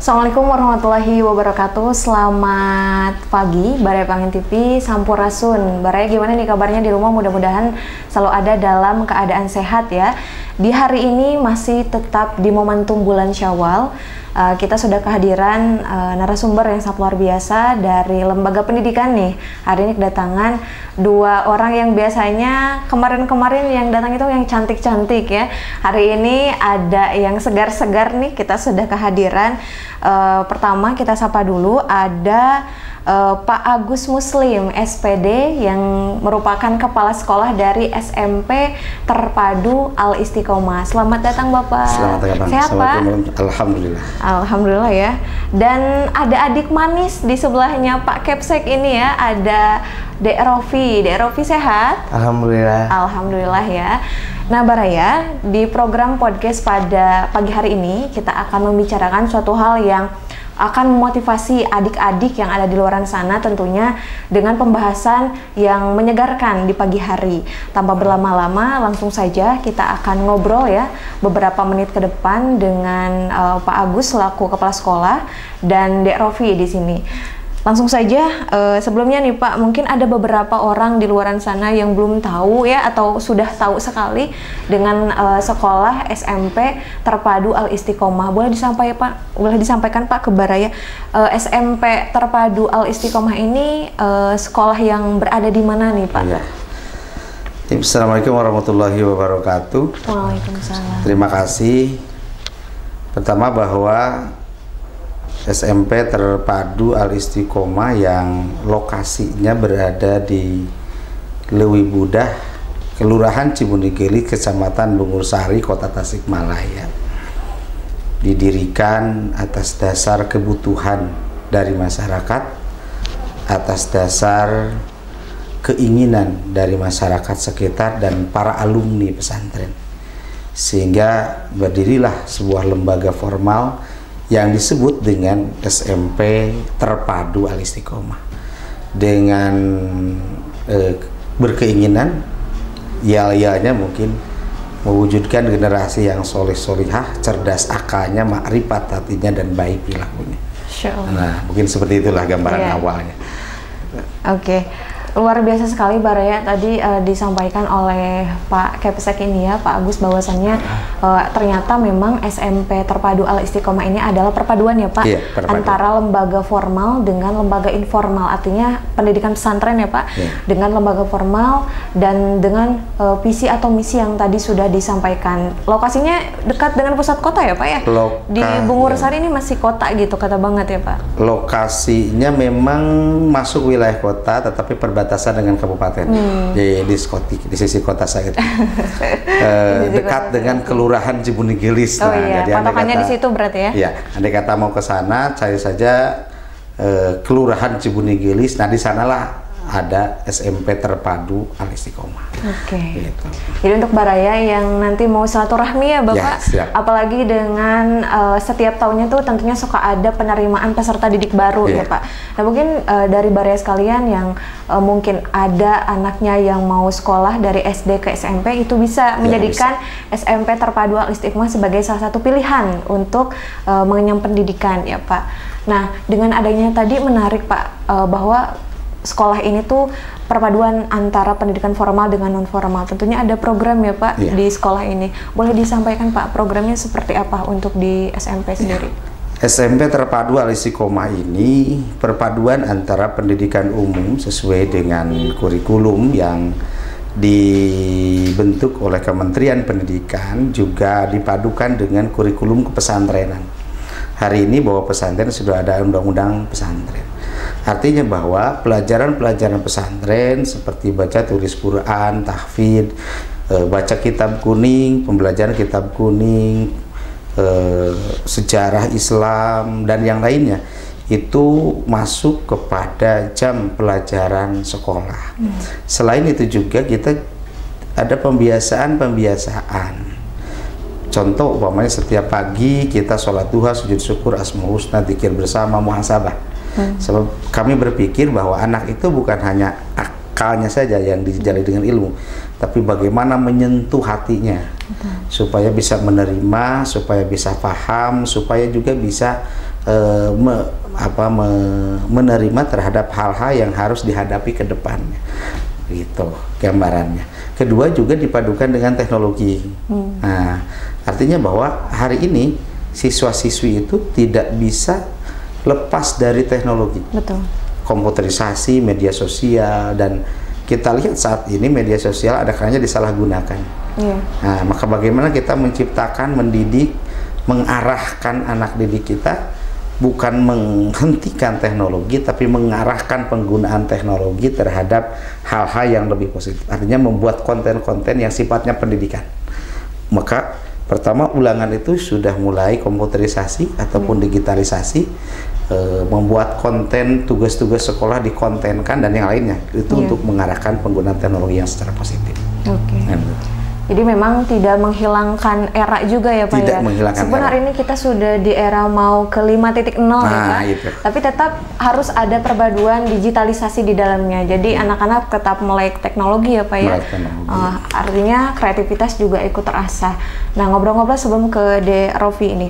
Assalamualaikum warahmatullahi wabarakatuh. Selamat pagi, Baraya Pangin TV, Sampurasun. Baraya gimana nih kabarnya di rumah? Mudah-mudahan selalu ada dalam keadaan sehat ya. Di hari ini masih tetap di momentum bulan Syawal. Kita sudah kehadiran narasumber yang sangat luar biasa dari lembaga pendidikan nih. Hari ini kedatangan dua orang yang biasanya kemarin-kemarin yang datang itu yang cantik-cantik ya. Hari ini ada yang segar-segar nih, kita sudah kehadiran. Pertama kita sapa dulu, ada Pak Agus Muslim SPD yang merupakan kepala sekolah dari SMP Terpadu Al Istiqomah. Selamat datang Bapak. Selamat datang. Sehat Pak? Alhamdulillah. Alhamdulillah ya. Dan ada adik manis di sebelahnya Pak Kepsek ini ya, ada Dek Rofi. Dek Rofi sehat? Alhamdulillah. Alhamdulillah ya. Nah Baraya, di program podcast pada pagi hari ini kita akan membicarakan suatu hal yang akan memotivasi adik-adik yang ada di luar sana, tentunya dengan pembahasan yang menyegarkan di pagi hari. Tanpa berlama-lama, langsung saja kita akan ngobrol ya beberapa menit ke depan dengan Pak Agus selaku kepala sekolah dan Dek Rofi di sini. Langsung saja, sebelumnya nih Pak, mungkin ada beberapa orang di luar sana yang belum tahu ya, atau sudah tahu sekali dengan sekolah SMP Terpadu Al Istiqomah. Boleh disampaikan Pak ke Baraya, SMP Terpadu Al Istiqomah ini sekolah yang berada di mana nih Pak? Ya. Assalamualaikum warahmatullahi wabarakatuh. Waalaikumsalam. Terima kasih. Pertama bahwa SMP Terpadu Al Istiqomah yang lokasinya berada di Lewi Budah, Kelurahan Cibunigeli, Kecamatan Bungursari, Kota Tasikmalaya, didirikan atas dasar kebutuhan dari masyarakat, atas dasar keinginan dari masyarakat sekitar dan para alumni pesantren, sehingga berdirilah sebuah lembaga formal yang disebut dengan SMP Terpadu Al Istiqomah, dengan berkeinginan yal-yalnya mungkin mewujudkan generasi yang soleh-solihah, cerdas akalnya, makrifat hatinya, dan baik perilakunya. Nah, mungkin seperti itulah gambaran awalnya. Oke. Luar biasa sekali Baraya, tadi disampaikan oleh Pak Kepsek ini ya, Pak Agus, bahwasannya ternyata memang SMP Terpadu Al Istiqomah ini adalah perpaduan ya Pak, antara lembaga formal dengan lembaga informal, artinya pendidikan pesantren ya Pak, dengan lembaga formal dan dengan visi atau misi yang tadi sudah disampaikan. Lokasinya dekat dengan pusat kota ya Pak ya? Di Bungursari ini masih kota gitu, kata banget ya Pak? Lokasinya memang masuk wilayah kota, tetapi perbatasan dengan kabupaten di sisi kota saya itu. Dekat dengan Kelurahan Cibunigelis. Oh iya, patokannya di situ berarti ya? Iya, andai kata mau ke sana, cari saja Kelurahan Cibunigelis. Nah, di sanalah ada SMP Terpadu Al Istiqomah. Oke. Gitu. Jadi untuk Baraya yang nanti mau silaturahmi ya Bapak, apalagi dengan setiap tahunnya tuh tentunya suka ada penerimaan peserta didik baru ya Pak. Nah mungkin dari Baraya sekalian yang mungkin ada anaknya yang mau sekolah dari SD ke SMP, itu bisa menjadikan SMP Terpadu Al Istiqomah sebagai salah satu pilihan untuk mengenyam pendidikan ya Pak. Nah dengan adanya tadi menarik Pak, bahwa sekolah ini tuh perpaduan antara pendidikan formal dengan non formal. Tentunya ada program ya Pak di sekolah ini. Boleh disampaikan Pak, programnya seperti apa untuk di SMP sendiri? SMP Terpadu Al Istiqomah ini perpaduan antara pendidikan umum sesuai dengan kurikulum yang dibentuk oleh Kementerian Pendidikan, juga dipadukan dengan kurikulum kepesantrenan. Hari ini bahwa pesantren sudah ada undang-undang pesantren. Artinya bahwa pelajaran-pelajaran pesantren seperti baca tulis Quran, tahfidz, baca kitab kuning, pembelajaran kitab kuning, sejarah Islam, dan yang lainnya, itu masuk kepada jam pelajaran sekolah. Selain itu juga kita ada pembiasaan. Contoh umpamanya setiap pagi kita sholat duha, sujud syukur, asmaul husna, dzikir bersama, muhasabah. Sebab kami berpikir bahwa anak itu bukan hanya akalnya saja yang dijali dengan ilmu, tapi bagaimana menyentuh hatinya, supaya bisa menerima, supaya bisa paham, supaya juga bisa menerima terhadap hal-hal yang harus dihadapi ke depannya. Gitu gambarannya. Kedua juga dipadukan dengan teknologi. Nah, artinya bahwa hari ini siswa-siswi itu tidak bisa lepas dari teknologi. Betul. Komputerisasi, media sosial, dan kita lihat saat ini media sosial ada kalanya disalahgunakan. Yeah. Nah, maka bagaimana kita menciptakan, mendidik, mengarahkan anak didik kita, bukan menghentikan teknologi, tapi mengarahkan penggunaan teknologi terhadap hal-hal yang lebih positif. Artinya membuat konten-konten yang sifatnya pendidikan. Maka pertama, ulangan itu sudah mulai komputerisasi ataupun digitalisasi, membuat konten tugas-tugas sekolah dikontenkan dan yang lainnya itu untuk mengarahkan penggunaan teknologi yang secara positif. Oke. Jadi memang tidak menghilangkan era juga ya Pak. Tidak ya. menghilangkan Sebenarnya era. ini kita sudah di era mau ke 5.0 ya Pak. Itu. Tapi tetap harus ada perpaduan digitalisasi di dalamnya. Jadi anak-anak tetap melek teknologi ya Pak ya. Artinya kreativitas juga ikut terasah. Nah, ngobrol-ngobrol sebelum ke De Rofi ini.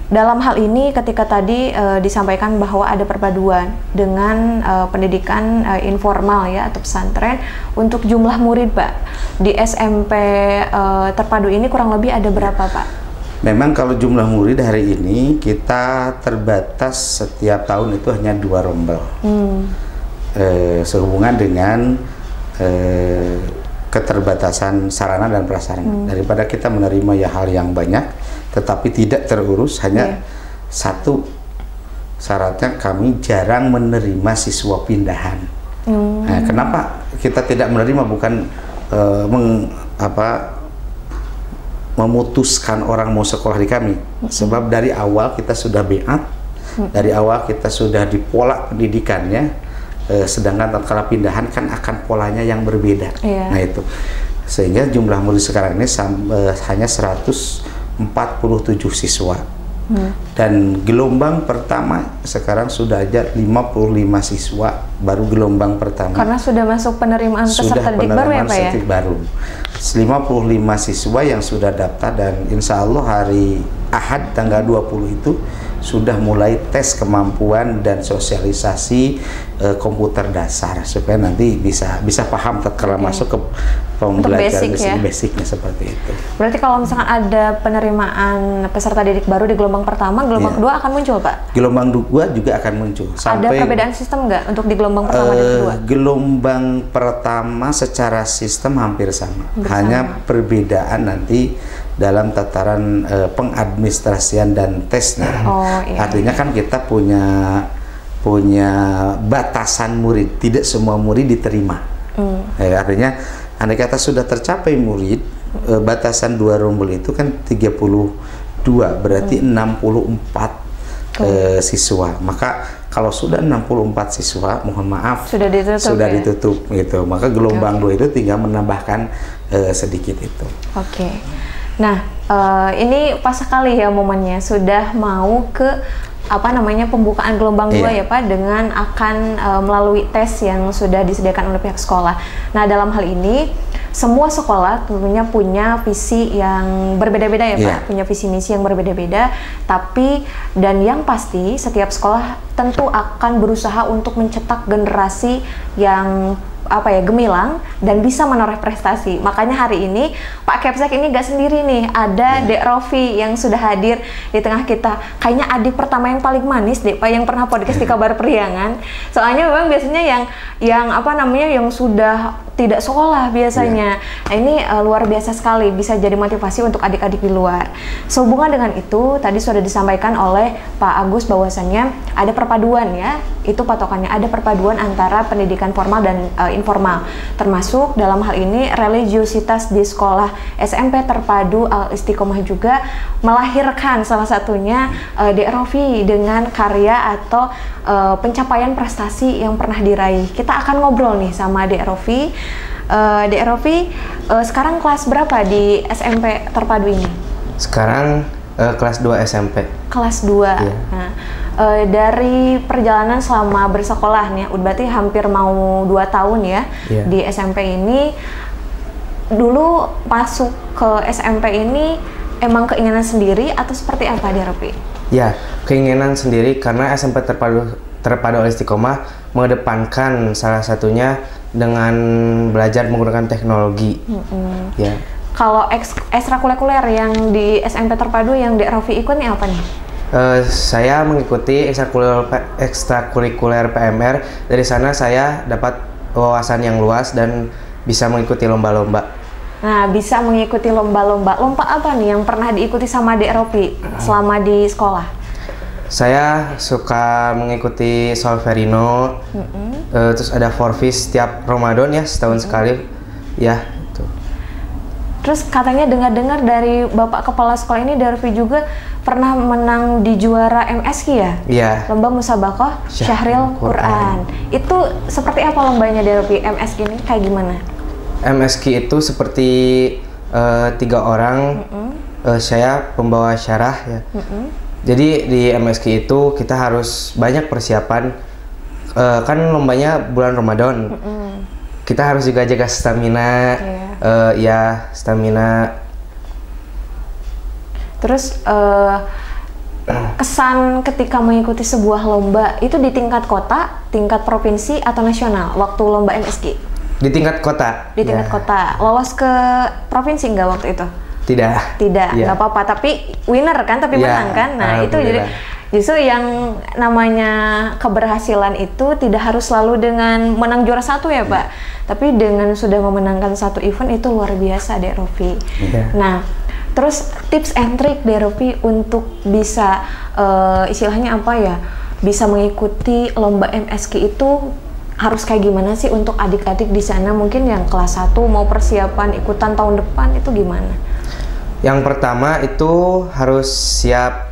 Dalam hal ini ketika tadi disampaikan bahwa ada perpaduan dengan pendidikan informal ya atau pesantren, untuk jumlah murid Pak di SMP terpadu ini kurang lebih ada berapa Pak? Memang kalau jumlah murid hari ini kita terbatas setiap tahun itu hanya 2 rombel. Sehubungan dengan keterbatasan sarana dan prasarana. Daripada kita menerima ya hal yang banyak tetapi tidak terurus, hanya satu syaratnya kami jarang menerima siswa pindahan. Nah, kenapa kita tidak menerima? Bukan memutuskan orang mau sekolah di kami, sebab dari awal kita sudah beat, dari awal kita sudah di pola pendidikannya, sedangkan tatkala pindahan kan akan polanya yang berbeda. Nah itu, sehingga jumlah murid sekarang ini hanya 147 siswa. Dan gelombang pertama sekarang sudah ada 55 siswa, baru gelombang pertama. Karena sudah masuk penerimaan peserta didik baru ya Pak ya? Baru 55 siswa yang sudah daftar, dan insya Allah hari Ahad tanggal 20 itu sudah mulai tes kemampuan dan sosialisasi komputer dasar supaya nanti bisa paham tatkala masuk ke pembelajaran basicnya seperti itu. Berarti kalau misalkan ada penerimaan peserta didik baru di gelombang pertama, gelombang kedua akan muncul Pak? Gelombang kedua juga akan muncul. Ada perbedaan sistem nggak untuk di gelombang pertama dan kedua? Gelombang pertama secara sistem hampir sama. Hanya perbedaan nanti dalam tataran pengadministrasian dan tesnya. Artinya kan kita punya batasan murid, tidak semua murid diterima. Artinya andai kata sudah tercapai murid, batasan 2 rombel itu kan 32, berarti 64 siswa. Maka kalau sudah 64 siswa, mohon maaf sudah ditutup gitu. Maka gelombang 2 itu tinggal menambahkan sedikit itu. Nah, ini pas sekali ya momennya, sudah mau ke pembukaan gelombang 2 ya Pak, dengan akan melalui tes yang sudah disediakan oleh pihak sekolah. Nah, dalam hal ini semua sekolah tentunya punya visi yang berbeda-beda ya Pak, punya visi misi yang berbeda-beda, tapi dan yang pasti setiap sekolah tentu akan berusaha untuk mencetak generasi yang gemilang dan bisa menoreh prestasi. Makanya hari ini Pak Kepsek ini gak sendiri nih, ada Dek Rofi yang sudah hadir di tengah kita. Kayaknya adik pertama yang paling manis Dek Pak, yang pernah podcast di Kabar Priangan. Soalnya memang biasanya yang sudah tidak sekolah biasanya. Nah, ini luar biasa sekali, bisa jadi motivasi untuk adik-adik di luar. Sehubungan dengan itu, tadi sudah disampaikan oleh Pak Agus bahwasannya ada perpaduan ya, itu patokannya ada perpaduan antara pendidikan formal dan informal, termasuk dalam hal ini religiositas di sekolah SMP terpadu Al Istiqomah juga melahirkan salah satunya Dek Rofi dengan karya atau pencapaian prestasi yang pernah diraih. Kita akan ngobrol nih sama Dek Rofi. Dek Rofi, sekarang kelas berapa di SMP terpadu ini? Sekarang kelas 2 SMP. Kelas 2. Nah, dari perjalanan selama bersekolah nih, berarti hampir mau 2 tahun ya di SMP ini. Dulu masuk ke SMP ini emang keinginan sendiri atau seperti apa Dek Rofi? Ya, keinginan sendiri karena SMP Terpadu Al Istiqomah mengedepankan salah satunya dengan belajar menggunakan teknologi. Ya. Kalau ekstrakurikuler yang di SMP Terpadu yang Dek Rofi ikut nih apa nih? Saya mengikuti ekstrakurikuler PMR. Dari sana saya dapat wawasan yang luas dan bisa mengikuti lomba-lomba. Nah, bisa mengikuti lomba-lomba. Lomba apa nih yang pernah diikuti sama Dek Rofi selama di sekolah? Saya suka mengikuti Solferino, terus ada Forfis setiap Ramadan ya, setahun sekali. Ya, itu. Terus katanya dengar-dengar dari Bapak Kepala Sekolah ini, Dek Rofi juga pernah menang di juara MSQ ya? Iya. Lomba Musabaqah Syahril Quran. Itu seperti apa lombanya Dek Rofi? MSQ ini kayak gimana? MSQ itu seperti 3 orang, saya pembawa syarah ya. Jadi di MSQ itu kita harus banyak persiapan, kan lombanya bulan Ramadan. Kita harus juga jaga stamina, stamina. Terus kesan ketika mengikuti sebuah lomba itu di tingkat kota, tingkat provinsi atau nasional waktu lomba MSQ? Di tingkat kota. Di tingkat kota. Lolos ke provinsi nggak waktu itu? Tidak. Tidak, nggak apa-apa. Tapi winner kan, tapi menang kan? Nah itu jadi justru yang namanya keberhasilan itu tidak harus selalu dengan menang juara 1 ya Pak. Tapi dengan sudah memenangkan satu event itu luar biasa Dek Rofi. Nah, terus tips and trick Dek Rofi untuk bisa istilahnya apa ya? Bisa mengikuti lomba MSQ itu harus kayak gimana sih untuk adik-adik di sana mungkin yang kelas 1 mau persiapan ikutan tahun depan itu gimana? Yang pertama itu harus siap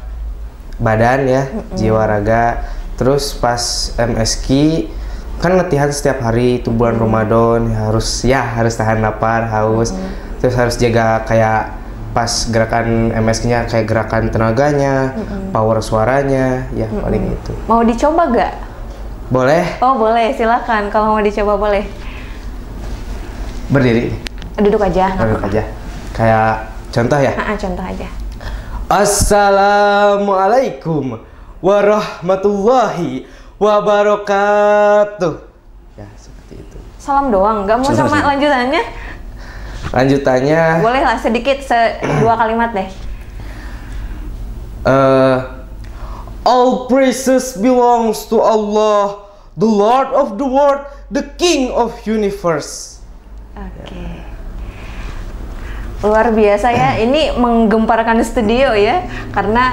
badan ya, jiwa raga. Terus pas MSQ kan latihan setiap hari itu bulan Ramadan, harus tahan lapar, haus. Terus harus jaga kayak pas gerakan MSQ-nya kayak gerakan tenaganya, power suaranya, ya paling itu. Mau dicoba gak? Boleh. Oh boleh, silakan. Kalau mau dicoba boleh. Berdiri. Duduk aja. Duduk aja. Kayak contoh ya. Contoh aja. Assalamualaikum warahmatullahi wabarakatuh. Ya seperti itu. Salam doang, nggak mau sama lanjutannya? Lanjutannya. Boleh lah sedikit, 2 kalimat deh. All praises belongs to Allah, the Lord of the world, the King of universe. Oke. Luar biasa ya, ini menggemparkan studio ya, karena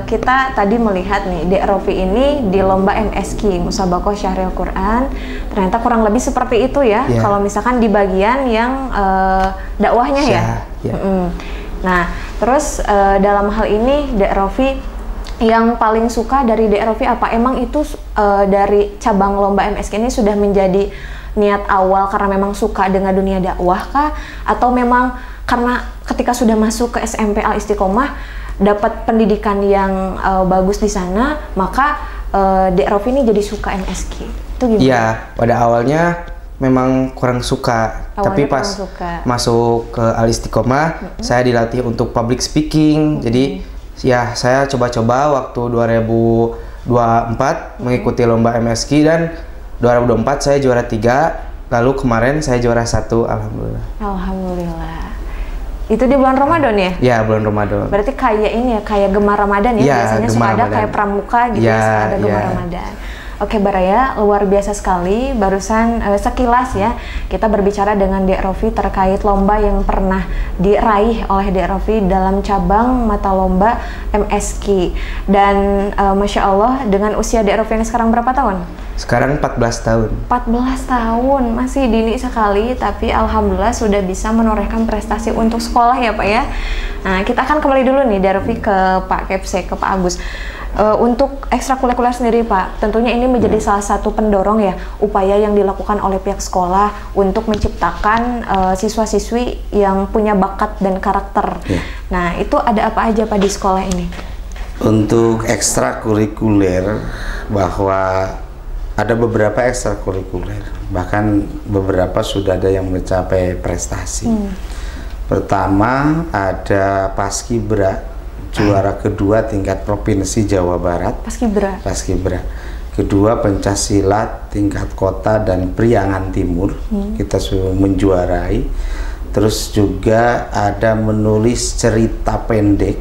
kita tadi melihat nih Dek Rofi ini di lomba MSQ Musabaqah Syahril Quran, ternyata kurang lebih seperti itu ya. Kalau misalkan di bagian yang dakwahnya ya. Nah, terus dalam hal ini Dek Rofi yang paling suka dari Dek Rofi apa? Emang itu dari cabang lomba MSQ ini sudah menjadi niat awal karena memang suka dengan dunia dakwah kah? Atau memang karena ketika sudah masuk ke SMP Al Istiqomah dapat pendidikan yang bagus di sana, maka Dek Rofi ini jadi suka MSQ. Itu gimana? Iya, pada awalnya memang kurang suka, tapi pas masuk ke Al Istiqomah, saya dilatih untuk public speaking. Jadi ya saya coba-coba waktu 2024 mengikuti lomba MSQ dan 2024 saya juara 3, lalu kemarin saya juara 1, alhamdulillah. Alhamdulillah. Itu di bulan Ramadan ya? Ya, bulan Ramadan. Berarti kayak ini ya, kayak gemar Ramadan ya, biasanya suka ada kayak pramuka gitu ya, ada gemar Ramadan. Oke Baraya, luar biasa sekali. Barusan sekilas ya, kita berbicara dengan Dek Rofi terkait lomba yang pernah diraih oleh Dek Rofi dalam cabang mata lomba MSQ. Dan Masya Allah, dengan usia Dek Rofi yang sekarang berapa tahun? Sekarang 14 tahun. 14 tahun, masih dini sekali, tapi alhamdulillah sudah bisa menorehkan prestasi untuk sekolah ya Pak ya. Nah, kita akan kembali dulu nih Dek Rofi ke Pak Kepsek, ke Pak Agus. Untuk ekstrakurikuler sendiri Pak, tentunya ini menjadi salah satu pendorong ya upaya yang dilakukan oleh pihak sekolah untuk menciptakan siswa-siswi yang punya bakat dan karakter. Nah, itu ada apa aja Pak di sekolah ini? Untuk ekstrakurikuler, bahwa ada beberapa ekstrakurikuler, bahkan beberapa sudah ada yang mencapai prestasi. Pertama ada Paskibra juara kedua tingkat provinsi Jawa Barat. Paskibra. Paskibra. Kedua pencaksilat tingkat kota dan Priangan Timur. Kita sudah menjuarai. Terus juga ada menulis cerita pendek.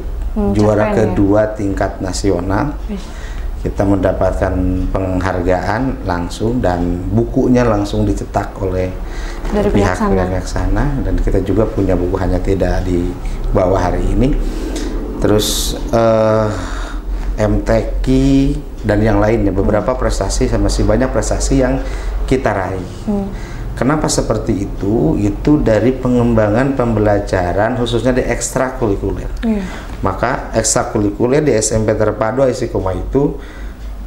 Juara kedua tingkat nasional. Kita mendapatkan penghargaan langsung dan bukunya langsung dicetak oleh dari pihak Sana, dan kita juga punya buku, hanya tidak di bawah hari ini. Terus MTQ dan yang lainnya, beberapa prestasi, masih banyak prestasi yang kita raih. Kenapa seperti itu? Itu dari pengembangan pembelajaran khususnya di ekstrakurikuler. Maka ekstrakurikuler di SMP Terpadu Aisyikoma itu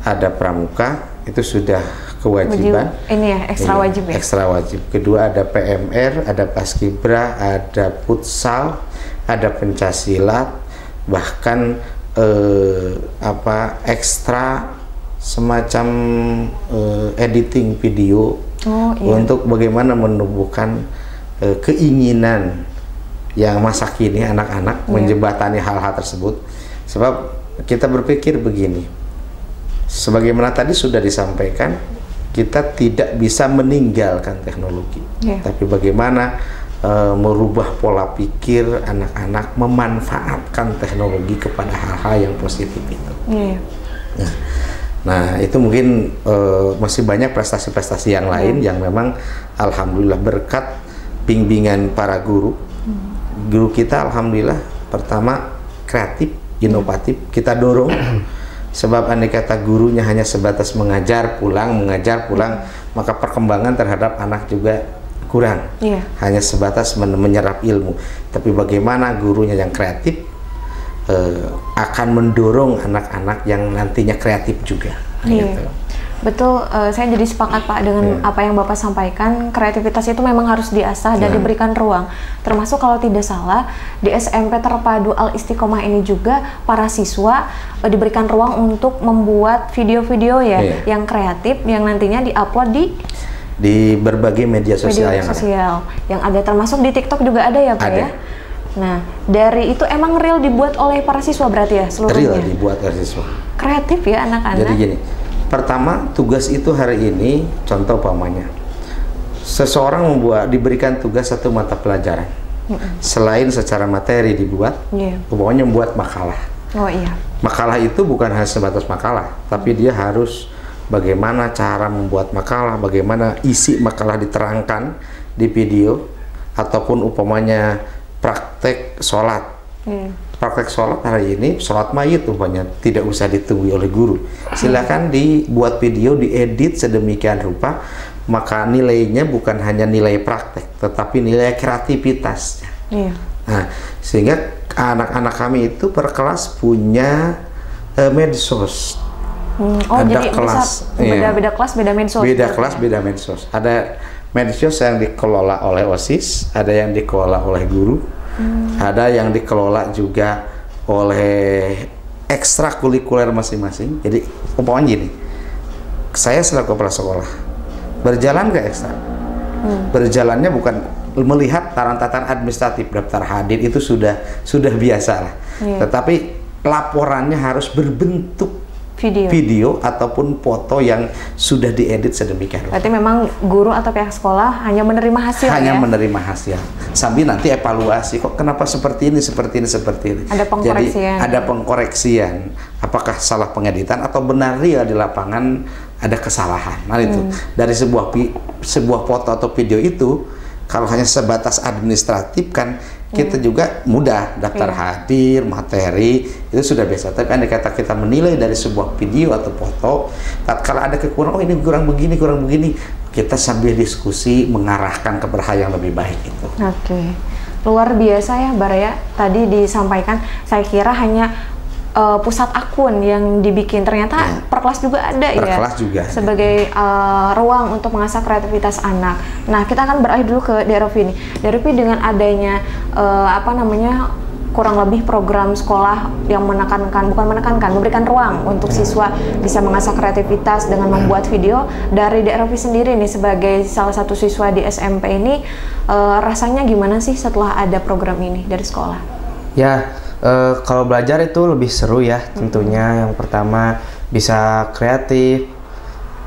ada pramuka, itu sudah kewajiban. Ini ya, ekstra wajib ya? Ekstra wajib. Kedua ada PMR, ada Paskibra, ada futsal, ada pencaksilat, bahkan ekstra semacam editing video untuk bagaimana menumbuhkan keinginan yang masa kini anak-anak menjembatani hal-hal tersebut. Sebab kita berpikir begini, sebagaimana tadi sudah disampaikan, kita tidak bisa meninggalkan teknologi, tapi bagaimana merubah pola pikir anak-anak memanfaatkan teknologi kepada hal-hal yang positif itu. Nah, itu mungkin masih banyak prestasi-prestasi yang lain yang memang alhamdulillah berkat bimbingan para guru. Guru kita alhamdulillah pertama kreatif, inovatif, kita dorong. Sebab andai kata gurunya hanya sebatas mengajar pulang, maka perkembangan terhadap anak juga kurang. Hanya sebatas menyerap ilmu. Tapi bagaimana gurunya yang kreatif akan mendorong anak-anak yang nantinya kreatif juga. Gitu. Betul, saya jadi sepakat Pak dengan apa yang Bapak sampaikan. Kreativitas itu memang harus diasah dan diberikan ruang. Termasuk kalau tidak salah di SMP Terpadu Al Istiqomah ini juga para siswa diberikan ruang untuk membuat video-video yang kreatif yang nantinya diupload di berbagai media sosial yang ada, termasuk di TikTok juga ada ya Pak ya. Nah, dari itu emang real dibuat oleh para siswa berarti ya seluruhnya? Real dibuat oleh siswa. Kreatif ya anak-anak. Jadi gini, pertama tugas itu hari ini, contoh umpamanya, seseorang diberikan tugas satu mata pelajaran. Selain secara materi dibuat, umpamanya membuat makalah. Makalah itu bukan hanya sebatas makalah, tapi dia harus bagaimana cara membuat makalah, bagaimana isi makalah diterangkan di video, ataupun umpamanya praktek sholat. Praktek sholat hari ini, sholat mayit umpamanya, tidak usah ditunggu oleh guru. Silakan dibuat video, diedit sedemikian rupa, maka nilainya bukan hanya nilai praktek, tetapi nilai kreativitasnya. Nah, sehingga anak-anak kami itu per kelas punya medsos. Ada kelas, beda kelas, beda medsos. Beda kelas, beda medsos. Ada medsos yang dikelola oleh OSIS, ada yang dikelola oleh guru, ada yang dikelola juga oleh ekstrakurikuler masing-masing. Jadi umpamanya gini, saya selaku kepala sekolah berjalan ke ekstra, berjalannya bukan melihat taran-taran administratif, daftar hadir itu sudah biasa lah. Tetapi laporannya harus berbentuk video ataupun foto yang sudah diedit sedemikian. Berarti memang guru atau pihak sekolah hanya menerima hasil. Menerima hasil. Sambil nanti evaluasi, kok kenapa seperti ini. Ada pengkoreksian. Jadi ada pengkoreksian. Apakah salah pengeditan atau benar real di lapangan ada kesalahan. Nah itu dari sebuah foto atau video itu, kalau hanya sebatas administratif kan kita juga mudah daftar hadir, materi itu sudah biasa. Tapi andai kata kita menilai dari sebuah video atau foto, kalau ada kekurangan, ini kurang begini, kita sambil diskusi mengarahkan kepada hal yang lebih baik itu. Luar biasa ya Baraya. Tadi disampaikan, saya kira hanya pusat akun yang dibikin, ternyata per kelas juga ada per kelas juga sebagai ruang untuk mengasah kreativitas anak. Nah, kita akan beralih dulu ke Derovi nih. Derovi dengan adanya kurang lebih program sekolah yang memberikan ruang untuk siswa bisa mengasah kreativitas dengan membuat video. Dari Derovi sendiri nih sebagai salah satu siswa di SMP ini, rasanya gimana sih setelah ada program ini dari sekolah? Ya, Kalau belajar itu lebih seru ya tentunya. Yang pertama bisa kreatif,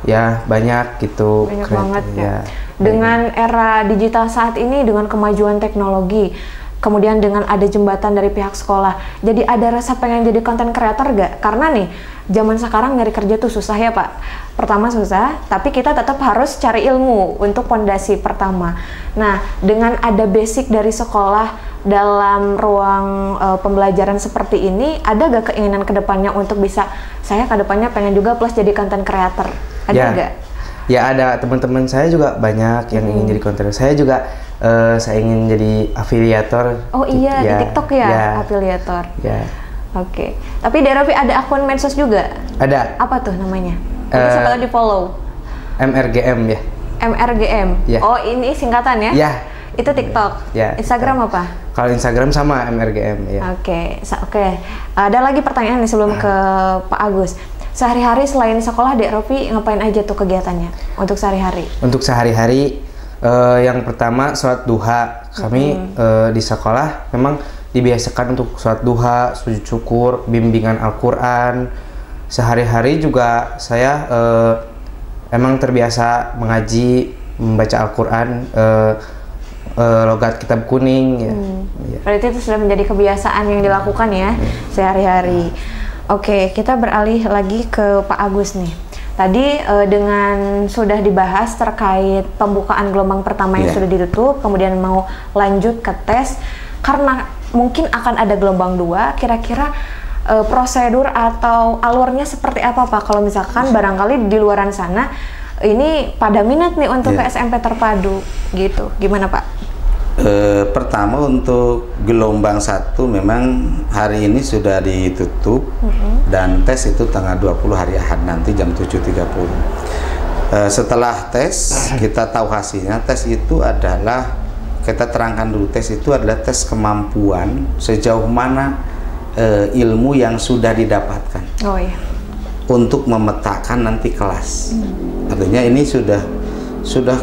ya banyak gitu. Banyak kreatif, banget ya. ya. Dengan era digital saat ini, dengan kemajuan teknologi, kemudian dengan ada jembatan dari pihak sekolah, jadi ada rasa pengen jadi content creator gak? Karena nih, zaman sekarang nyari kerja tuh susah ya Pak. Pertama susah, tapi kita tetap harus cari ilmu untuk pondasi pertama. Nah, dengan ada basic dari sekolah dalam ruang pembelajaran seperti ini, ada gak keinginan kedepannya untuk bisa, saya kedepannya pengen juga plus jadi content creator? Ada gak? Ya ada, teman-teman saya juga banyak yang ingin jadi konten. Saya juga saya ingin jadi afiliator. Oh iya, di TikTok ya, afiliator. Ya. Oke. Tapi Derofi ada akun medsos juga? Ada. Apa tuh namanya? Siapa tahu di follow. MRGM ya. MRGM. Ya. Oh ini singkatan ya? Ya. Itu TikTok. Ya. Instagram apa? Kalau Instagram sama MRGM ya. Oke. Ada lagi pertanyaan nih sebelum ke Pak Agus. Sehari-hari selain sekolah, Dek Rofi ngapain aja tuh kegiatannya untuk sehari-hari? Untuk sehari-hari, yang pertama sholat duha. Kami di sekolah memang dibiasakan untuk sholat duha, sujud syukur, bimbingan Al-Quran. Sehari-hari juga saya emang terbiasa mengaji, membaca Al-Quran, logat kitab kuning. Ya. Berarti itu sudah menjadi kebiasaan yang dilakukan ya sehari-hari. Oke, kita beralih lagi ke Pak Agus nih. Tadi dengan sudah dibahas terkait pembukaan gelombang pertama yang sudah ditutup, kemudian mau lanjut ke tes, karena mungkin akan ada gelombang 2, kira-kira prosedur atau alurnya seperti apa Pak? Kalau misalkan barangkali di luaran sana, ini pada minat nih untuk ke SMP terpadu, gitu. Gimana Pak? Pertama untuk gelombang 1 memang hari ini sudah ditutup dan tes itu tanggal 20 hari Ahad nanti jam 7.30. Setelah tes kita tahu hasilnya. Tes itu adalah, kita terangkan dulu, tes itu adalah tes kemampuan sejauh mana ilmu yang sudah didapatkan untuk memetakan nanti kelas. Artinya ini sudah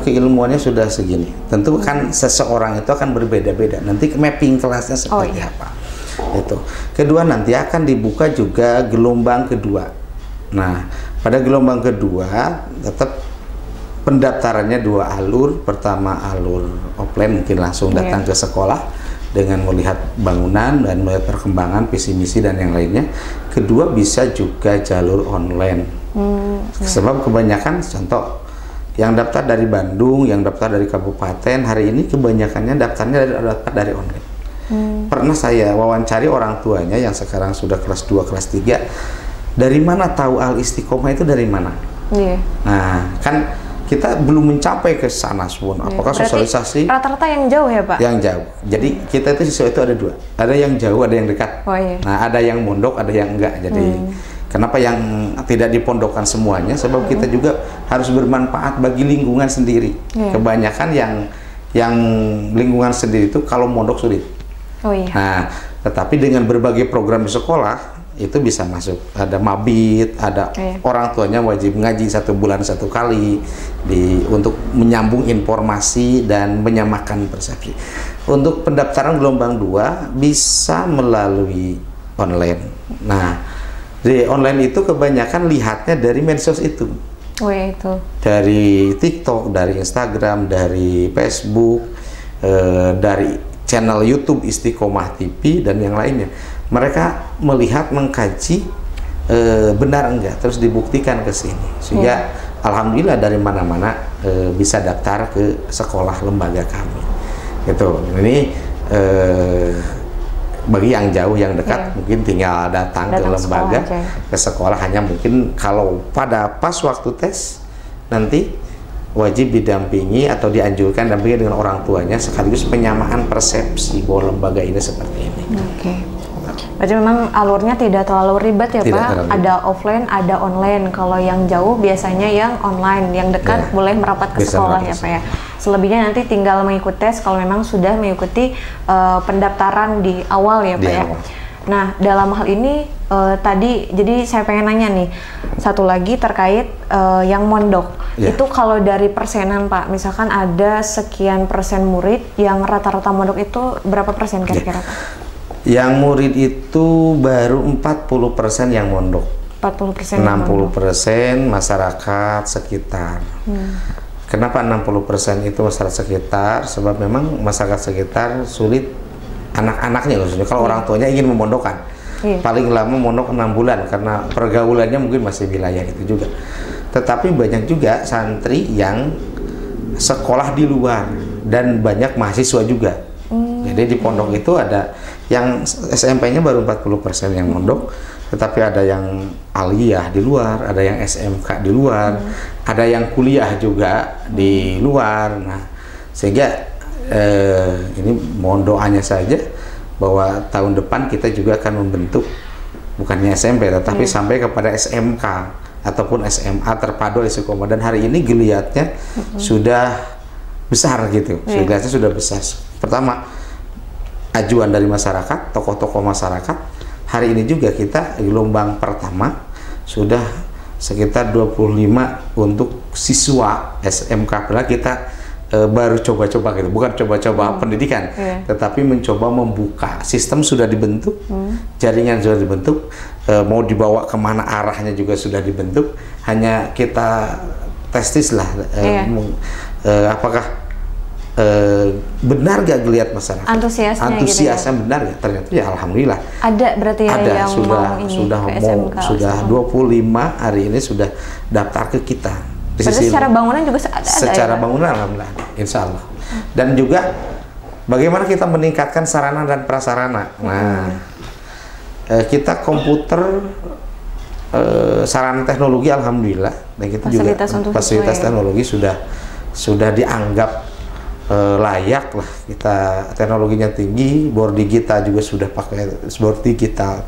keilmuannya sudah segini. Tentu kan seseorang itu akan berbeda-beda. Nanti mapping kelasnya seperti apa. Itu. Kedua nanti akan dibuka juga gelombang kedua. Nah, pada gelombang kedua tetap pendaftarannya 2 alur. Pertama alur offline, mungkin langsung datang ke sekolah dengan melihat bangunan dan melihat perkembangan visi misi dan yang lainnya. Kedua bisa juga jalur online. Sebab kebanyakan contoh yang daftar dari Bandung, yang daftar dari kabupaten, hari ini kebanyakannya daftarnya dari online. Pernah saya wawancari orang tuanya yang sekarang sudah kelas 2, kelas 3, dari mana tahu Al-Istiqomah itu dari mana? Nah, kan kita belum mencapai ke sana semua. Apakah sosialisasi? Rata-rata yang jauh ya Pak? Yang jauh. Jadi kita itu siswa itu ada 2. Ada yang jauh, ada yang dekat. Nah, ada yang mondok, ada yang enggak. Jadi kenapa yang tidak dipondokkan semuanya? Sebab kita juga harus bermanfaat bagi lingkungan sendiri. Kebanyakan yang lingkungan sendiri itu kalau mondok sulit. Nah, tetapi dengan berbagai program di sekolah itu bisa masuk. Ada mabit, ada orang tuanya wajib ngaji 1 bulan 1 kali untuk menyambung informasi dan menyamakan persepsi. Untuk pendaftaran gelombang 2 bisa melalui online. Nah, di online itu kebanyakan lihatnya dari medsos itu. Dari TikTok, dari Instagram, dari Facebook, dari channel YouTube Istiqomah TV dan yang lainnya. Mereka melihat, mengkaji benar enggak, terus dibuktikan ke sini. Sehingga alhamdulillah dari mana-mana bisa daftar ke sekolah lembaga kami. Gitu. Ini bagi yang jauh, yang dekat mungkin tinggal datang ke lembaga, ke sekolah. Hanya mungkin kalau pada pas waktu tes nanti wajib didampingi atau dianjurkan dampingi dengan orang tuanya, sekaligus penyamaan persepsi bahwa lembaga ini seperti ini. Berarti memang alurnya tidak terlalu ribet ya Pak? Ada offline, ada online. Kalau yang jauh biasanya yang online, yang dekat boleh merapat ke sekolah ya Pak ya? Selebihnya nanti tinggal mengikuti tes kalau memang sudah mengikuti pendaftaran di awal ya Pak ya. Nah, dalam hal ini tadi, jadi saya pengen nanya nih, satu lagi terkait yang mondok. Itu kalau dari persenan Pak, misalkan ada sekian persen murid yang rata-rata mondok itu berapa persen kira-kira Pak? Yang murid itu baru 40% yang mondok. 40% 60% masyarakat sekitar. Kenapa 60% itu masyarakat sekitar? Sebab memang masyarakat sekitar sulit anak-anaknya khususnya. Kalau orang tuanya ingin memondokkan, paling lama mondok 6 bulan karena pergaulannya mungkin masih wilayah itu juga. Tetapi banyak juga santri yang sekolah di luar dan banyak mahasiswa juga. Jadi di pondok itu ada yang SMP-nya baru 40% yang mondok, tetapi ada yang aliyah di luar, ada yang SMK di luar, ada yang kuliah juga di luar. Nah, sehingga ini mohon doanya saja bahwa tahun depan kita juga akan membentuk bukannya SMP tetapi sampai kepada SMK ataupun SMA terpadu istiqomah, dan hari ini geliatnya sudah besar gitu. Geliatnya sudah besar. Pertama, ajuan dari masyarakat, tokoh-tokoh masyarakat. Hari ini juga kita gelombang pertama sudah sekitar 25 untuk siswa SMK. Padahal kita baru coba-coba gitu, bukan coba-coba pendidikan, tetapi mencoba membuka. Sistem sudah dibentuk, jaringan sudah dibentuk, mau dibawa kemana arahnya juga sudah dibentuk. Hanya kita testis lah, apakah benar gak geliat masyarakat, antusiasnya gitu ya? Benar ya? Ternyata ya alhamdulillah ada, berarti ya, ada, yang sudah 25 hari ini sudah daftar ke kita. Berarti secara bangunan juga ada secara ya? Bangunan alhamdulillah, insya Allah. Dan juga bagaimana kita meningkatkan sarana dan prasarana. Nah, kita komputer, sarana teknologi alhamdulillah, dan kita fasilitas teknologi sudah dianggap layak lah. Kita teknologinya tinggi, boarding kita juga sudah pakai boarding kita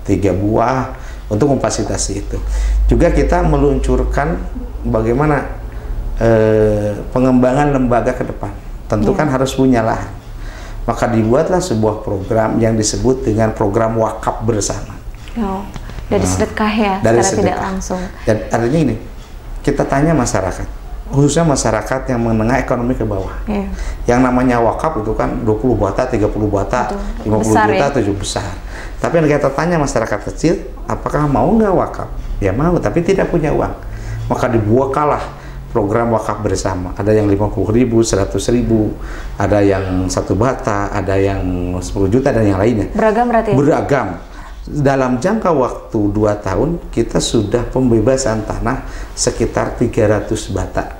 tiga buah untuk memfasilitasi itu. Juga kita meluncurkan bagaimana pengembangan lembaga ke depan. Tentu kan harus punya lahan. Maka dibuatlah sebuah program yang disebut dengan program wakaf bersama. Dari sedekah ya, dari secara sedekah. tidak langsung. Dan artinya ini, kita tanya masyarakat, khususnya masyarakat yang menengah ekonomi ke bawah. Yang namanya wakaf itu kan 20 bata, 30 bata, 50 besar, juta, 7 besar. Tapi yang kita tanya masyarakat kecil, apakah mau nggak wakaf? Ya mau, tapi tidak punya uang. Maka dibuatlah program wakaf bersama. Ada yang 50.000, 100.000, ada yang 1 bata, ada yang 10 juta, dan yang lainnya. Beragam berarti? Beragam. Dalam jangka waktu 2 tahun, kita sudah pembebasan tanah sekitar 300 bata.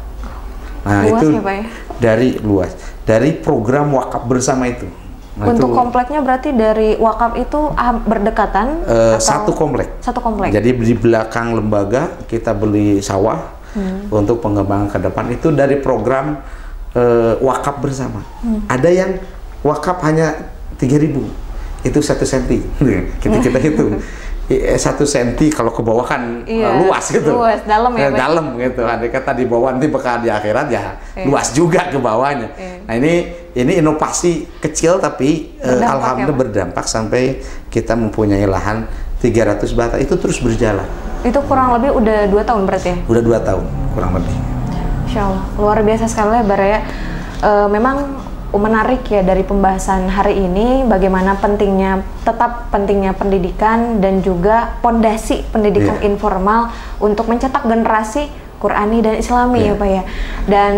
Nah, luas itu ya, Pak, ya? Dari program wakaf bersama itu. Nah, untuk itu, kompleknya berarti dari wakaf itu berdekatan? Satu komplek. Satu komplek. Jadi di belakang lembaga kita beli sawah untuk pengembangan ke depan. Itu dari program wakaf bersama. Ada yang wakaf hanya 3.000, itu 1 senti. Kita hitung. 1 senti kalau ke bawah kan luas gitu. Luas, dalam ya, Pak? Dalam gitu. Andai kata di bawah nanti bakal di akhirat ya luas juga ke bawahnya. Nah, ini inovasi kecil tapi alhamdulillah berdampak sampai kita mempunyai lahan 300 bata. Itu terus berjalan. Itu kurang lebih udah 2 tahun berarti ya? Udah 2 tahun kurang lebih. Insya Allah, luar biasa sekali ya, Baraya. Memang menarik ya dari pembahasan hari ini, bagaimana pentingnya pendidikan dan juga pondasi pendidikan informal untuk mencetak generasi Qurani dan Islami ya Pak ya. Dan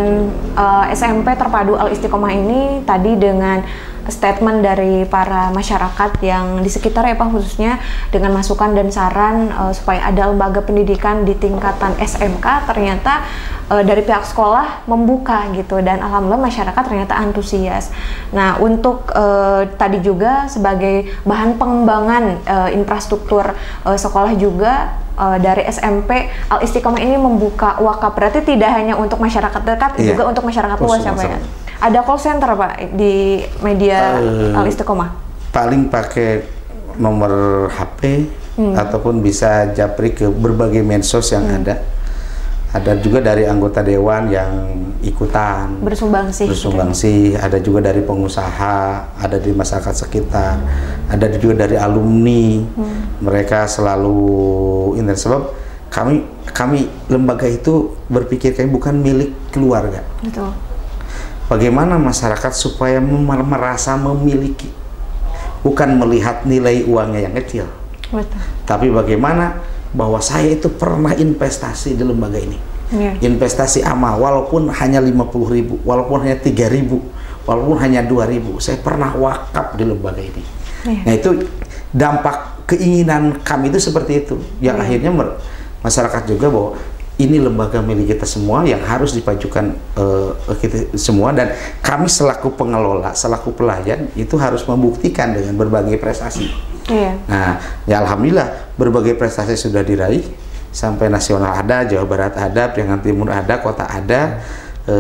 SMP Terpadu Al Istiqomah ini tadi dengan statement dari para masyarakat yang di sekitar ya Pak, khususnya dengan masukan dan saran supaya ada lembaga pendidikan di tingkatan SMK, ternyata dari pihak sekolah membuka gitu, dan alhamdulillah masyarakat ternyata antusias. Nah, untuk tadi juga sebagai bahan pengembangan infrastruktur sekolah juga dari SMP Al Istiqomah ini membuka wakaf, berarti tidak hanya untuk masyarakat dekat, juga untuk masyarakat luas ya Pak ya. Ada call center Pak di media Al Istiqomah? Paling pakai nomor HP ataupun bisa japri ke berbagai medsos yang ada. Ada juga dari anggota dewan yang ikutan bersumbangsi, ada juga dari pengusaha, ada di masyarakat sekitar, ada juga dari alumni. Mereka selalu ini, sebab kami lembaga itu berpikir kayak bukan milik keluarga. Betul. bagaimana masyarakat supaya merasa memiliki, bukan melihat nilai uangnya yang kecil. Betul. Tapi bagaimana bahwa saya itu pernah investasi di lembaga ini. Investasi amal, walaupun hanya 50.000, walaupun hanya 3.000, walaupun hanya 2.000, saya pernah wakaf di lembaga ini. Nah itu dampak keinginan kami itu seperti itu, yang akhirnya masyarakat juga bahwa ini lembaga milik kita semua yang harus dipajukan kita semua, dan kami selaku pengelola, selaku pelayan itu harus membuktikan dengan berbagai prestasi. Nah, ya alhamdulillah berbagai prestasi sudah diraih, sampai nasional ada, Jawa Barat ada, Priangan Timur ada, kota ada.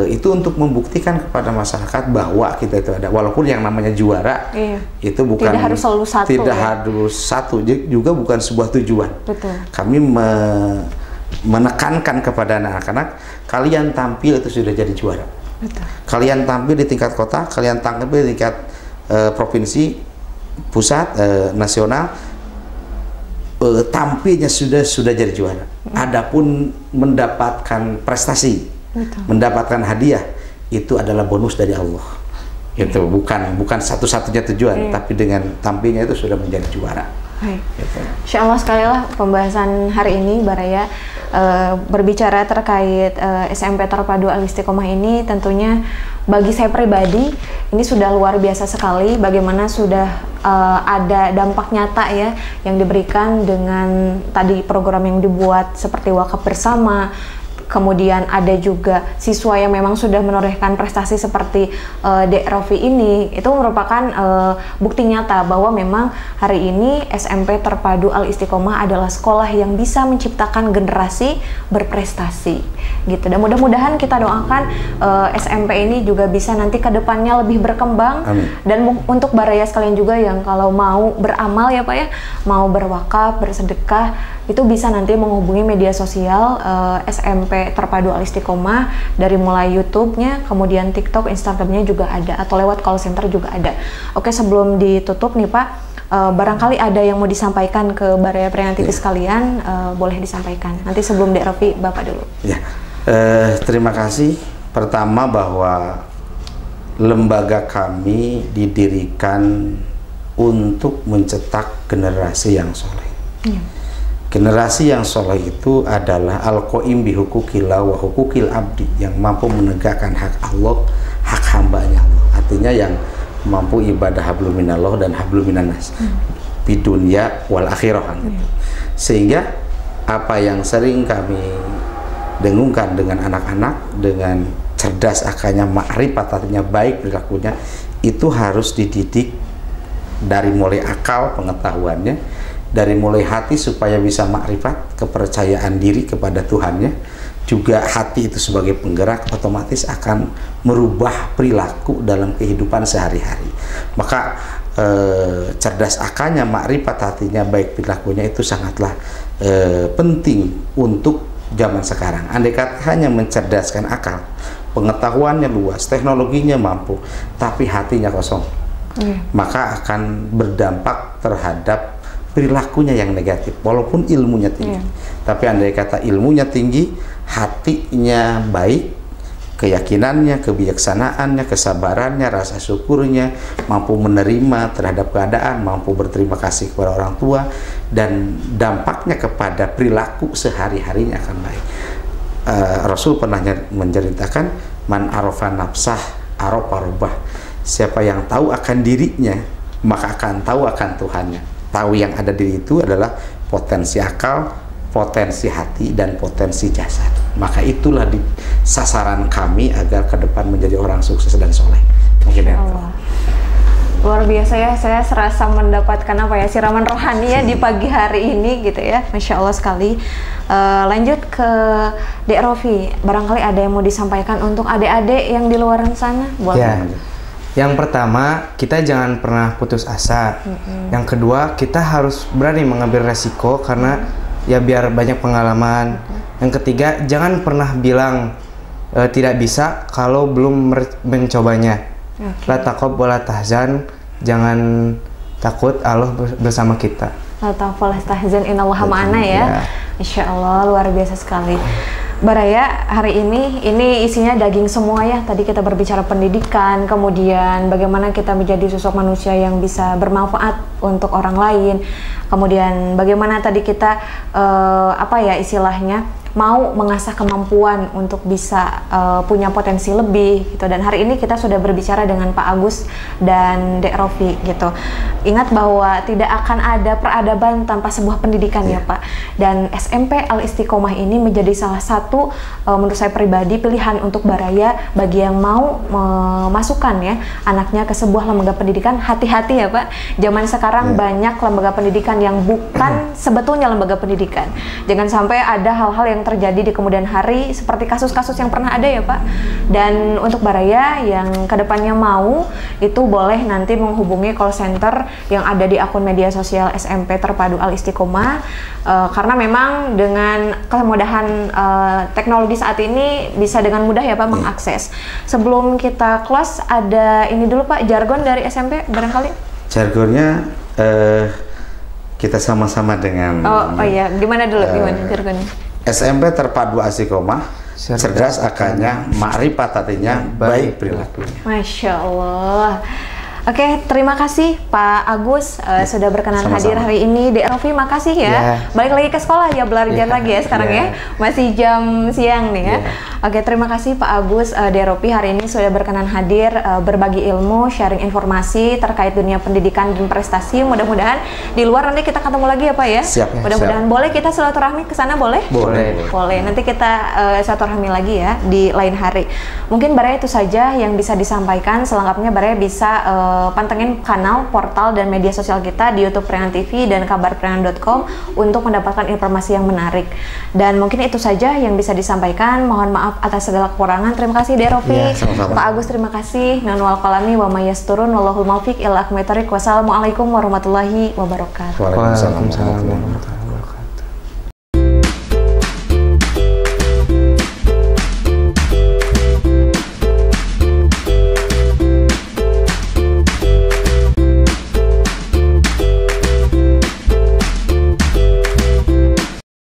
Itu untuk membuktikan kepada masyarakat bahwa kita itu ada, walaupun yang namanya juara itu bukan tidak harus selalu satu, tidak harus satu, juga bukan sebuah tujuan. Betul. Kami menekankan kepada anak-anak, kalian tampil itu sudah jadi juara. Betul. Kalian tampil di tingkat kota, kalian tampil di tingkat provinsi, pusat, nasional, tampilnya sudah jadi juara. Adapun mendapatkan prestasi, mendapatkan hadiah, itu adalah bonus dari Allah. Itu bukan satu-satunya tujuan, tapi dengan tampilnya itu sudah menjadi juara. Gitu. Insya Allah sekali lah pembahasan hari ini Baraya berbicara terkait SMP Terpadu Al Istiqomah ini, tentunya bagi saya pribadi ini sudah luar biasa sekali bagaimana sudah ada dampak nyata ya yang diberikan dengan tadi program yang dibuat seperti wakaf bersama. Kemudian ada juga siswa yang memang sudah menorehkan prestasi seperti Dek Rofi ini. Itu merupakan bukti nyata bahwa memang hari ini SMP Terpadu Al Istiqomah adalah sekolah yang bisa menciptakan generasi berprestasi gitu. Dan mudah-mudahan kita doakan SMP ini juga bisa nanti ke depannya lebih berkembang. Amin. Dan untuk Baraya sekalian juga yang kalau mau beramal ya Pak ya, mau berwakaf, bersedekah, itu bisa nanti menghubungi media sosial SMP Terpadu Al Istiqomah, dari mulai YouTube-nya, kemudian TikTok, Instagram-nya juga ada, atau lewat call center juga ada. Oke, sebelum ditutup nih Pak, barangkali ada yang mau disampaikan ke Baraya Priangan TV sekalian, boleh disampaikan. Nanti sebelum Dek Rofi, Bapak dulu. Ya, terima kasih. Pertama bahwa lembaga kami didirikan untuk mencetak generasi yang soleh. Generasi yang soleh itu adalah al-qaim bi hukukillah wa hukukil abdi, yang mampu menegakkan hak Allah, hak hambanya Allah. Artinya yang mampu ibadah hablum minallah dan hablum minannas di dunia wal akhirah gitu. Sehingga apa yang sering kami dengungkan dengan anak-anak, dengan cerdas akalnya, ma'rifat artinya baik perilakunya, itu harus dididik dari mulai akal pengetahuannya, dari mulai hati supaya bisa makrifat, kepercayaan diri kepada Tuhannya. Juga hati itu sebagai penggerak otomatis akan merubah perilaku dalam kehidupan sehari-hari. Maka cerdas akalnya, makrifat hatinya, baik perilakunya itu sangatlah penting untuk zaman sekarang. Andai kata hanya mencerdaskan akal, pengetahuannya luas, teknologinya mampu, tapi hatinya kosong, maka akan berdampak terhadap perilakunya yang negatif, walaupun ilmunya tinggi. Tapi andai kata ilmunya tinggi, hatinya baik, keyakinannya, kebijaksanaannya, kesabarannya, rasa syukurnya, mampu menerima terhadap keadaan, mampu berterima kasih kepada orang tua, dan dampaknya kepada perilaku sehari-harinya akan baik. Rasul pernah menceritakan, man arafa nafsah arafa rabbah. Siapa yang tahu akan dirinya, maka akan tahu akan Tuhannya. Tahu yang ada di itu adalah potensi akal, potensi hati, dan potensi jasad. Maka itulah di sasaran kami agar ke depan menjadi orang sukses dan soleh. Mungkin ya. Luar biasa ya, saya serasa mendapatkan apa ya, siraman rohani ya di pagi hari ini gitu ya. Masya Allah sekali. Lanjut ke Dek Rofi, barangkali ada yang mau disampaikan untuk adik-adik yang di luar sana? Boleh. Ya. Yang pertama, kita jangan pernah putus asa. Yang kedua, kita harus berani mengambil resiko karena ya biar banyak pengalaman. Yang ketiga, jangan pernah bilang tidak bisa kalau belum mencobanya. La taqab wa la tahzan, jangan takut, Allah bersama kita. La taqab wa la tahzan, innallaha ma'ana ya. Insya Allah, luar biasa sekali. Baraya, hari ini isinya daging semua ya. Tadi kita berbicara pendidikan, kemudian bagaimana kita menjadi sosok manusia yang bisa bermanfaat untuk orang lain. Kemudian bagaimana tadi kita istilahnya mau mengasah kemampuan untuk bisa punya potensi lebih gitu. Dan hari ini kita sudah berbicara dengan Pak Agus dan Dek Rofi gitu. Ingat bahwa tidak akan ada peradaban tanpa sebuah pendidikan ya Pak. Dan SMP Al Istiqomah ini menjadi salah satu menurut saya pribadi pilihan untuk Baraya bagi yang mau memasukkan ya anaknya ke sebuah lembaga pendidikan. Hati-hati ya Pak. Zaman sekarang banyak lembaga pendidikan yang bukan sebetulnya lembaga pendidikan. Jangan sampai ada hal-hal yang terjadi di kemudian hari seperti kasus-kasus yang pernah ada ya Pak. Dan untuk Baraya yang kedepannya mau itu boleh nanti menghubungi call center yang ada di akun media sosial SMP Terpadu Al Istiqomah, karena memang dengan kemudahan teknologi saat ini bisa dengan mudah ya Pak mengakses. Sebelum kita close ada ini dulu Pak, jargon dari SMP barangkali. Jargonnya kita sama-sama dengan iya, gimana dulu gimana jargonnya? SMP Terpadu Al Istiqomah, cerdas akalnya, makrifat hatinya, baik perilakunya. Masya Allah. Oke, terima kasih Pak Agus sudah berkenan hadir hari ini. Dek Rofi, makasih ya. Balik lagi ke sekolah ya, belajar lagi ya sekarang ya. Masih jam siang nih ya. Oke, terima kasih Pak Agus, Dek Rofi hari ini sudah berkenan hadir berbagi ilmu, sharing informasi terkait dunia pendidikan dan prestasi. Mudah-mudahan di luar nanti kita ketemu lagi ya Pak ya. Siap. Mudah-mudahan boleh kita silaturahmi ke sana boleh? Boleh. Nanti kita silaturahmi lagi ya di lain hari. Mungkin Baraya itu saja yang bisa disampaikan. Selengkapnya Baraya bisa pantengin kanal, portal, dan media sosial kita di YouTube Priangan TV dan kabarpriangan.com untuk mendapatkan informasi yang menarik. Dan mungkin itu saja yang bisa disampaikan. Mohon maaf atas segala kekurangan. Terima kasih Dek Rofi, Pak Agus terima kasih. Nanwal qalami wa mayasturun wallahul muwaffiq ila aqwamit thoriq. Wassalamualaikum warahmatullahi wabarakatuh. Waalaikumsalam.